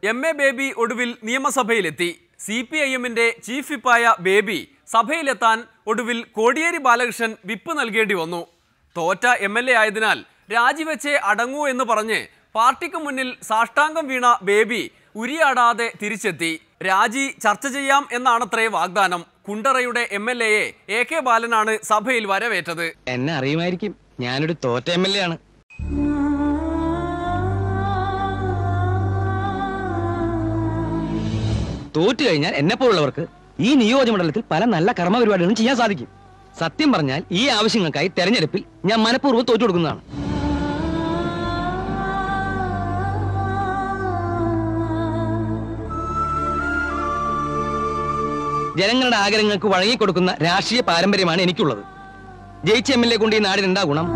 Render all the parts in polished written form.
MA. Baby ഒടുവിൽ നിയമസഭയിലെത്തി. CPIM-ന്റെ chief വിപ്പായ baby സഭയിലെത്താൻ ഒടുവിൽ Kodiyeri Balakrishnan whip നൽകേണ്ടി വന്നു. തോറ്റ MLA ആയതിനാൽ രാജിവെച്ചേ അടങ്ങൂ എന്ന് പറഞ്ഞ് പാർട്ടിക്ക് മുന്നിൽ സാഷ്ടാംഗം വീണ ബേബി ഉരിയാടാതെ തിരിച്ചെത്തി. രാജി ചർച്ച ചെയ്യാം എന്നാണത്രേ വാഗ്ദാനം. കുണ്ടറയുടെ MLA-യെ AK ബാലനാണ് സഭയിൽ വരവേറ്റത്. എന്നെ അറിയുമായിരിക്കും, ഞാനൊരു തോറ്റ MLA ആണ്. തോറ്റു കഴിഞ്ഞാൽ എന്നെപ്പോലുള്ളവർക്ക് ഈ നിയോജകമണ്ഡലത്തിൽ പല നല്ല കർമ്മപരിപാടികളും ചെയ്യാൻ സാധിക്കും. സത്യം പറഞ്ഞാൽ ഈ ആവശ്യങ്ങൾക്കായി തെരഞ്ഞെടുപ്പിൽ ഞാൻ മനഃപൂർവ്വം തോറ്റു കൊടുക്കുന്നതാണ്. ജനങ്ങളുടെ ആഗ്രഹങ്ങൾക്ക് വഴങ്ങിക്കൊടുക്കുന്ന രാഷ്ട്രീയ പാരമ്പര്യമാണ് എനിക്കുള്ളത്. ജയിച്ച MLA കൊണ്ട് ഈ നാടിനെന്താ ഗുണം?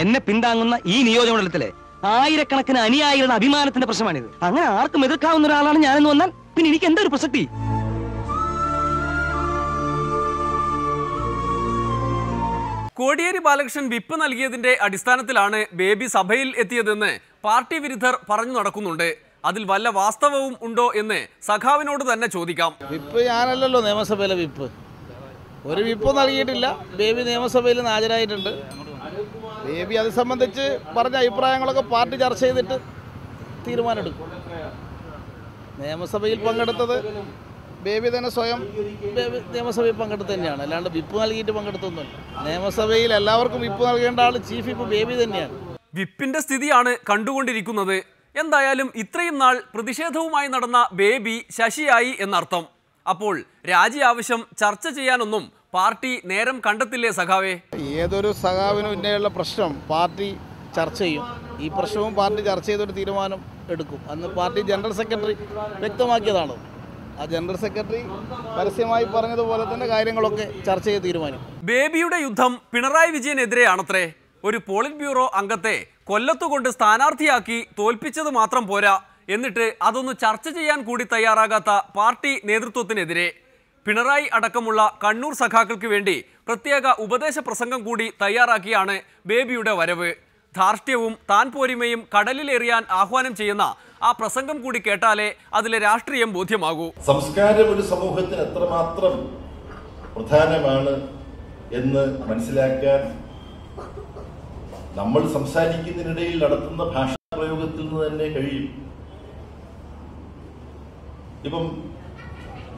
എന്നെ പിന്താങ്ങുന്ന ഈ നിയോജകമണ്ഡലത്തിലെ ആയിരക്കണക്കിന് അനുയായികളുടെ അഭിമാനത്തിന്റെ പ്രശ്നമാണിത്. അങ്ങനെ ആർക്കും എതിർക്കാവുന്ന ഒരാളാണ് ഞാനെന്ന് വന്നാൽ പിന്നെ എനിക്ക് എന്താ ഒരു പ്രസക്തി? കോടിയേരി ബാലകൃഷ്ണൻ വിപ്പ് നൽകിയതിന്റെ അടിസ്ഥാനത്തിലാണ് ബേബി സഭയിൽ എത്തിയതെന്ന് പാർട്ടി വിരുദ്ധർ പറഞ്ഞു നടക്കുന്നുണ്ട്. അതിൽ വല്ല വാസ്തവവും ഉണ്ടോ എന്ന് സഖാവിനോട് തന്നെ ചോദിക്കാം. വിപ്പ് ഞാനല്ലല്ലോ നിയമസഭയിലെ വിപ്പ്. ഒരു വിപ്പ് നൽകിയിട്ടില്ല. ബേബി നിയമസഭയിൽ ഹാജരായിട്ടുണ്ട്. ബേബി അത് സംബന്ധിച്ച് പറഞ്ഞ അഭിപ്രായങ്ങളൊക്കെ പാർട്ടി ചർച്ച ചെയ്തിട്ട് തീരുമാനമെടുക്കും. നിയമസഭയിൽ പങ്കെടുത്തത് ബേബി തന്നെ സ്വയം നിയമസഭയിൽ പങ്കെടുത്ത് തന്നെയാണ്, അല്ലാണ്ട് വിപ്പ് നൽകിയിട്ട് പങ്കെടുത്തൊന്നുമില്ല. നിയമസഭയിൽ എല്ലാവർക്കും വിപ്പ് നൽകേണ്ട ആൾ ചീഫ് വിപ്പ് ബേബി തന്നെയാണ്. വിപ്പിന്റെ സ്ഥിതിയാണ് കണ്ടുകൊണ്ടിരിക്കുന്നത്. എന്തായാലും ഇത്രയും നാൾ പ്രതിഷേധവുമായി നടന്ന ബേബി ശശിയായി എന്നർത്ഥം. അപ്പോൾ രാജി ആവശ്യം ചർച്ച ചെയ്യാനൊന്നും പാർട്ടി നേരം കണ്ടെത്തില്ലേ സഖാവേ? ഏതൊരു സഖാവിനും ഇന്നേയുള്ള പ്രശ്നം പാർട്ടി ചർച്ച ചെയ്യും. ഈ പ്രശ്നവും പാർട്ടി ചർച്ച ചെയ്തൊരു തീരുമാനം എടുക്കും. അന്ന് പാർട്ടി ജനറൽ സെക്രട്ടറി വ്യക്തമാക്കിയതാണ്. ആ ജനറൽ സെക്രട്ടറി പരസ്യമായി പറഞ്ഞതുപോലെ തന്നെ കാര്യങ്ങളൊക്കെ ചർച്ച ചെയ്ത് തീരുമാനിക്കും. ബേബിയുടെ യുദ്ധം പിണറായി വിജയനെതിരെയാണത്രേ. ഒരു പോളിറ്റ് ബ്യൂറോ അംഗത്തെ കൊല്ലത്തുകൊണ്ട് സ്ഥാനാർത്ഥിയാക്കി തോൽപ്പിച്ചത് മാത്രം പോരാ, എന്നിട്ട് അതൊന്ന് ചർച്ച ചെയ്യാൻ കൂടി തയ്യാറാകാത്ത പാർട്ടി നേതൃത്വത്തിനെതിരെ പിണറായി അടക്കമുള്ള കണ്ണൂർ സഖാക്കൾക്ക് വേണ്ടി പ്രത്യേക ഉപദേശ പ്രസംഗം കൂടി തയ്യാറാക്കിയാണ് ബേബിയുടെ വരവ്. ധാർഷ്ട്യവും താൻ പോരിമയും കടലിലെറിയാൻ ആഹ്വാനം ചെയ്യുന്ന ആ പ്രസംഗം കൂടി കേട്ടാലേ അതിലെ രാഷ്ട്രീയം ബോധ്യമാകൂ. സംസ്കാരം ഒരു സമൂഹത്തിന് എത്രമാത്രം പ്രധാനമാണ് എന്ന് മനസ്സിലാക്കാൻ നമ്മൾ സംസാരിക്കുന്നതിനിടയിൽ നടത്തുന്ന ഭാഷാ പ്രയോഗത്തിൽ നിന്ന് തന്നെ കഴിയും. ഇപ്പം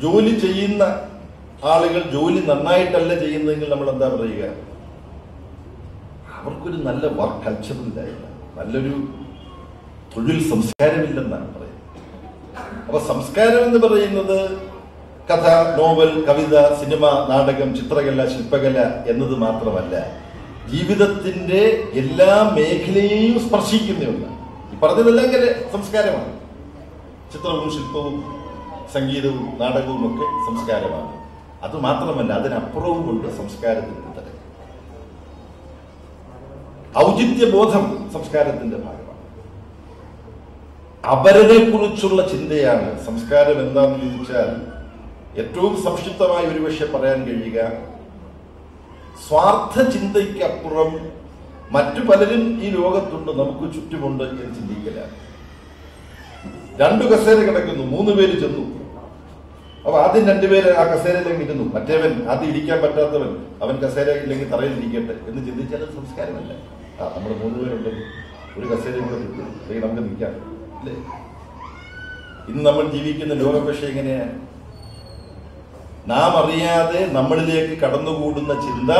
ജോലി ചെയ്യുന്ന ആളുകൾ ജോലി നന്നായിട്ടല്ല ചെയ്യുന്നതെങ്കിൽ നമ്മൾ എന്താ പറയുക? അവർക്കൊരു നല്ല വർക്ക് കൾച്ചറില്ലായില്ല, നല്ലൊരു തൊഴിൽ സംസ്കാരമില്ലെന്നാണ് പറയുന്നത്. അപ്പൊ സംസ്കാരം എന്ന് പറയുന്നത് കഥ, നോവൽ, കവിത, സിനിമ, നാടകം, ചിത്രകല, ശില്പകല എന്നത് മാത്രമല്ല, ജീവിതത്തിന്റെ എല്ലാ മേഖലയെയും സ്പർശിക്കുന്ന ഒന്നാണ്. ഈ പറഞ്ഞതെല്ലാം സംസ്കാരമാണ്. ചിത്രവും ശില്പവും സംഗീതവും നാടകവും ഒക്കെ സംസ്കാരമാണ്. അതുമാത്രമല്ല, അതിനപ്പുറവും കൊണ്ട് സംസ്കാരത്തിന്റെ തരം. ഔചിത്യബോധം സംസ്കാരത്തിന്റെ ഭാഗമാണ്. അപരനെ കുറിച്ചുള്ള ചിന്തയാണ് സംസ്കാരം. എന്താണെന്ന് ചോദിച്ചാൽ ഏറ്റവും സംക്ഷിപ്തമായ ഒരുപക്ഷെ പറയാൻ കഴിയുക, സ്വാർത്ഥ ചിന്തയ്ക്കപ്പുറം മറ്റു പലരും ഈ ലോകത്തുണ്ട്, നമുക്ക് ചുറ്റുമുണ്ട് എന്ന് ചിന്തിക്കലാണ്. 2 കസേര കിടക്കുന്നു, 3 പേര് ചെന്നു. അപ്പൊ ആദ്യം 2 പേര് ആ കസേരയിലേക്ക് ഇരുന്നു, മറ്റേവൻ ആദ്യം ഇരിക്കാൻ പറ്റാത്തവൻ അവൻ കസേര ഇല്ലെങ്കിൽ തറയിൽ ഇരിക്കട്ടെ എന്ന് ചിന്തിച്ചാൽ അത് സംസ്കാരമല്ല. നമ്മൾ 3 പേരുണ്ട്, ഒരു കസേരയും കൂടെ കിട്ടും, അല്ലെങ്കിൽ നമുക്ക് നിൽക്കാം അല്ലേ? ഇന്ന് നമ്മൾ ജീവിക്കുന്ന ലോകം പക്ഷേ എങ്ങനെയാണ്? നാം അറിയാതെ നമ്മളിലേക്ക് കടന്നുകൂടുന്ന ചിന്ത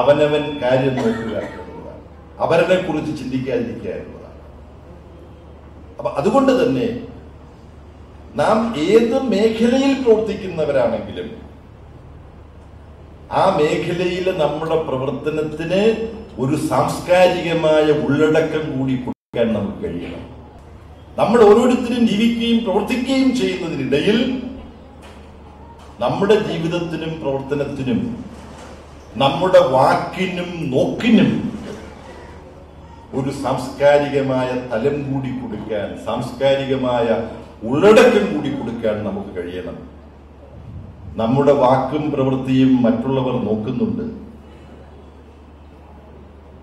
അവനവൻ കാര്യം നോക്കുക എന്നുള്ളതാണ്, അവരനെ കുറിച്ച് ചിന്തിക്കാതിരിക്കുക എന്നുള്ളതാണ്. അപ്പൊ അതുകൊണ്ട് തന്നെ നാം ഏത് മേഖലയിൽ പ്രവർത്തിക്കുന്നവരാണെങ്കിലും ആ മേഖലയിൽ നമ്മുടെ പ്രവർത്തനത്തിന് ഒരു സാംസ്കാരികമായ ഉള്ളടക്കം കൂടി കൊടുക്കാൻ നമുക്ക് കഴിയണം. നമ്മൾ ഓരോരുത്തരും ജീവിക്കുകയും പ്രവർത്തിക്കുകയും ചെയ്യുന്നതിനിടയിൽ നമ്മുടെ ജീവിതത്തിനും പ്രവർത്തനത്തിനും നമ്മുടെ വാക്കിനും നോക്കിനും ഒരു സാംസ്കാരികമായ തലം കൂടി കൊടുക്കാൻ, സാംസ്കാരികമായ ഉള്ളടക്കം കൂടി കൊടുക്കാൻ നമുക്ക് കഴിയണം. നമ്മുടെ വാക്കും പ്രവൃത്തിയും മറ്റുള്ളവർ നോക്കുന്നുണ്ട്.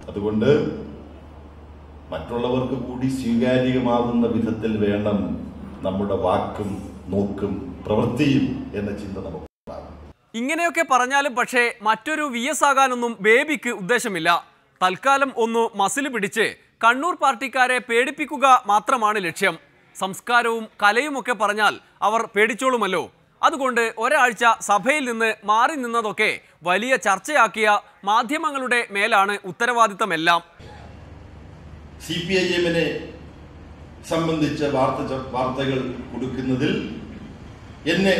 അതുകൊണ്ട് മറ്റുള്ളവർക്ക് കൂടി സ്വീകാര്യമാകുന്ന വിധത്തിൽ വേണം നമ്മുടെ വാക്കും നോക്കും പ്രവൃത്തിയും എന്ന ചിന്ത നമുക്ക് ഉണ്ടാകും. ഇങ്ങനെയൊക്കെ പറഞ്ഞാലും പക്ഷേ മറ്റൊരു VS ആകാനൊന്നും ബേബിക്ക് ഉദ്ദേശമില്ല. തൽക്കാലം ഒന്ന് മസിൽ പിടിച്ച് കണ്ണൂർ പാർട്ടിക്കാരെ പേടിപ്പിക്കുക മാത്രമാണ് ലക്ഷ്യം. സംസ്കാരവും കലയുമൊക്കെ പറഞ്ഞാൽ അവർ പേടിച്ചോളുമല്ലോ. അതുകൊണ്ട് ഒരാഴ്ച സഭയിൽ നിന്ന് മാറി നിന്നതൊക്കെ വലിയ ചർച്ചയാക്കിയ മാധ്യമങ്ങളുടെ മേലാണ് ഉത്തരവാദിത്തമെല്ലാം. CPIM-നെ സംബന്ധിച്ച വാർത്തകൾ കൊടുക്കുന്നതിൽ എന്നെ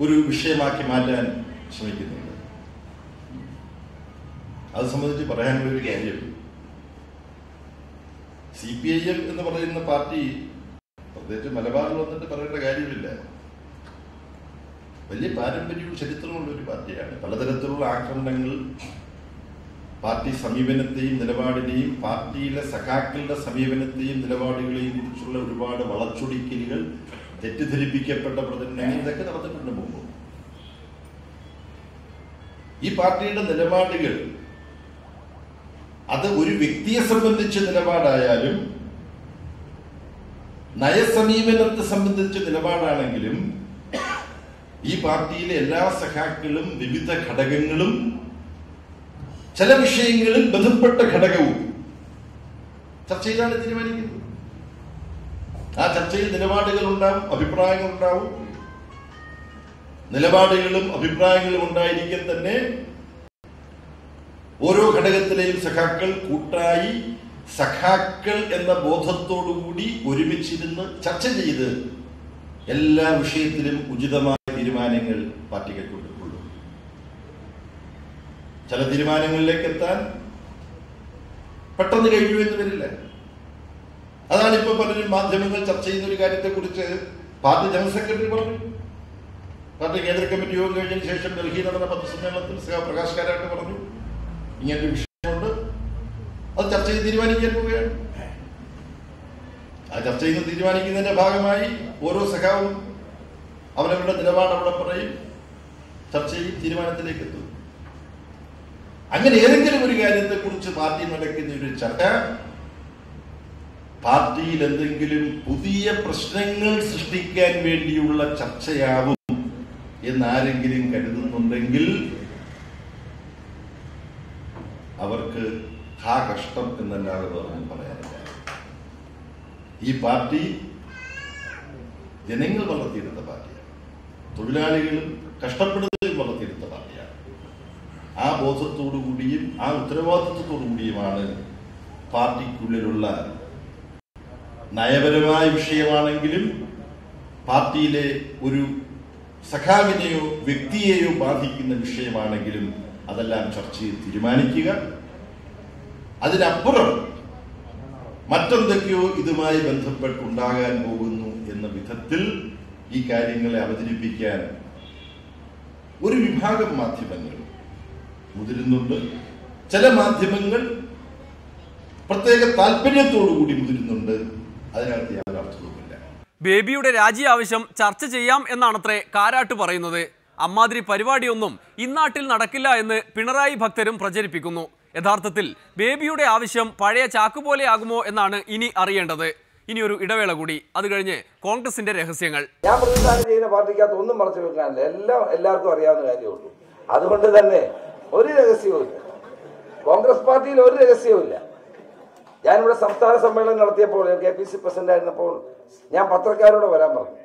ഒരു വിഷയമാക്കി മാറ്റാൻ ശ്രമിക്കുന്നുണ്ട്. അത് സംബന്ധിച്ച് പറയാനുള്ളൊരു കാര്യം, CPIM എന്ന് പറയുന്ന പാർട്ടി പ്രത്യേകിച്ച് മലബാറിൽ വന്നിട്ട് പറയേണ്ട കാര്യമില്ല. വലിയ പാരമ്പര്യവും ചരിത്രമുള്ള ഒരു പാർട്ടിയാണ്. പലതരത്തിലുള്ള ആക്രമണങ്ങൾ പാർട്ടി സമീപനത്തെയും നിലപാടിനെയും പാർട്ടിയിലെ സഖാക്കളുടെ സമീപനത്തെയും നിലപാടുകളെയും കുറിച്ചുള്ള ഒരുപാട് വളച്ചൊടിക്കലുകൾ, തെറ്റിദ്ധരിപ്പിക്കപ്പെട്ട പ്രചരണങ്ങൾ ഇതൊക്കെ നടന്നിട്ടുണ്ട് മുമ്പ്. ഈ പാർട്ടിയുടെ നിലപാടുകൾ അത് ഒരു വ്യക്തിയെ സംബന്ധിച്ച നിലപാടായാലും നയസമീപനത്തെ സംബന്ധിച്ച നിലപാടാണെങ്കിലും ഈ പാർട്ടിയിലെ എല്ലാ സഖാക്കളും വിവിധ ഘടകങ്ങളും ചില വിഷയങ്ങളിൽ ബന്ധപ്പെട്ട ഘടകവും ചർച്ച ചെയ്താണ് തീരുമാനിക്കുന്നത്. ആ ചർച്ചയിൽ നിലപാടുകൾ ഉണ്ടാവും, അഭിപ്രായങ്ങൾ ഉണ്ടാവും. നിലപാടുകളും അഭിപ്രായങ്ങളും ഉണ്ടായിരിക്കെ തന്നെ ഓരോ ഘടകത്തിലെയും സഖാക്കൾ കൂട്ടായി സഖാക്കൾ എന്ന ബോധത്തോടുകൂടി ഒരുമിച്ചിരുന്ന് ചർച്ച ചെയ്ത് എല്ലാ വിഷയത്തിലും ഉചിതമായ തീരുമാനങ്ങൾ പാർട്ടികൾ കൊണ്ടുള്ളൂ. ചില തീരുമാനങ്ങളിലേക്ക് എത്താൻ പെട്ടെന്ന് കഴിയുമെന്ന് വരില്ല. അതാണ് ഇപ്പൊ പലരും മാധ്യമങ്ങൾ ചർച്ച ചെയ്യുന്ന ഒരു കാര്യത്തെക്കുറിച്ച് പാർട്ടി ജനറൽ സെക്രട്ടറി പറഞ്ഞു. പാർട്ടി കേന്ദ്ര കമ്മിറ്റി യോഗം കഴിഞ്ഞതിന് ശേഷം ഡൽഹിയിൽ നടന്ന പത്രസമ്മേളനത്തിൽ പ്രകാശ് കാരാട്ട് പറഞ്ഞു, ഇങ്ങനൊരു വിഷയമുണ്ട്, അത് ചർച്ച ചെയ്ത് തീരുമാനിക്കാൻ പോവുകയാണ്. ആ ചർച്ച ചെയ്ത് തീരുമാനിക്കുന്നതിന്റെ ഭാഗമായി ഓരോ സഖാവും അവരവരുടെ നിലപാട് അവിടെ പറയും, ചർച്ച ചെയ്യും, തീരുമാനത്തിലേക്ക് എത്തും. അങ്ങനെ ഏതെങ്കിലും ഒരു കാര്യത്തെക്കുറിച്ച് പാർട്ടി നടക്കുന്ന ഒരു ചർച്ച പാർട്ടിയിൽ എന്തെങ്കിലും പുതിയ പ്രശ്നങ്ങൾ സൃഷ്ടിക്കാൻ വേണ്ടിയുള്ള ചർച്ചയാവും എന്നാരെങ്കിലും കരുതുന്നുണ്ടെങ്കിൽ അവർക്ക് ആ കഷ്ടം എന്നല്ലാതെ വേറൊന്നും പറയാനില്ല. ഈ പാർട്ടി ജനങ്ങൾ വളർത്തിയെടുത്ത പാർട്ടിയാണ്. തൊഴിലാളികളും കഷ്ടപ്പെടുന്നതിലും വളർത്തിയെടുത്ത പാർട്ടിയാണ്. ആ ബോധത്തോടു കൂടിയും ആ ഉത്തരവാദിത്വത്തോടു കൂടിയുമാണ് പാർട്ടിക്കുള്ളിലുള്ള നയപരമായ വിഷയമാണെങ്കിലും പാർട്ടിയിലെ ഒരു സഖാവിനെയോ വ്യക്തിയെയോ ബാധിക്കുന്ന വിഷയമാണെങ്കിലും അതെല്ലാം ചർച്ച ചെയ്ത് തീരുമാനിക്കുക. അതിനപ്പുറം മറ്റെന്തൊക്കെയോ ഇതുമായി ബന്ധപ്പെട്ടുണ്ടാകാൻ പോകുന്നു എന്ന വിധത്തിൽ ഈ കാര്യങ്ങളെ അവതരിപ്പിക്കാൻ ഒരു വിഭാഗം മാധ്യമങ്ങൾ മുതിരുന്നുണ്ട്. ചില മാധ്യമങ്ങൾ പ്രത്യേക താല്പര്യത്തോടുകൂടി മുതിരുന്നുണ്ട്. അതിനകത്ത് യാതൊരു അർത്ഥവുമില്ല. ബേബിയുടെ രാജി ആവശ്യം ചർച്ച ചെയ്യാം എന്നാണത്രേ കാരാട്ട് പറയുന്നത്. അമ്മാതിരി പരിപാടിയൊന്നും ഇന്നാട്ടിൽ നടക്കില്ല എന്ന് പിണറായി ഭക്തരും പ്രചരിപ്പിക്കുന്നു. യഥാർത്ഥത്തിൽ ബേബിയുടെ ആവശ്യം പഴയ ചാക്കുപോലെയാകുമോ എന്നാണ് ഇനി അറിയേണ്ടത്. ഇനിയൊരു ഇടവേള കൂടി, അത് കഴിഞ്ഞ് കോൺഗ്രസിന്റെ രഹസ്യങ്ങൾ. ഞാൻ പ്രതിനിധാനം ചെയ്യുന്ന പാർട്ടിക്കകത്ത് ഒന്നും മറച്ചു വെക്കാനില്ല, എല്ലാവർക്കും അറിയാവുന്ന കാര്യമുള്ളൂ. അതുകൊണ്ട് തന്നെ ഒരു രഹസ്യവുമില്ല, കോൺഗ്രസ് പാർട്ടിയിൽ ഒരു രഹസ്യവുമില്ല. ഞാനിവിടെ സംസ്ഥാന സമ്മേളനം നടത്തിയപ്പോൾ KPC പ്രസിഡന്റ് ആയിരുന്നപ്പോൾ ഞാൻ പത്രക്കാരോട് വരാൻ പറഞ്ഞു.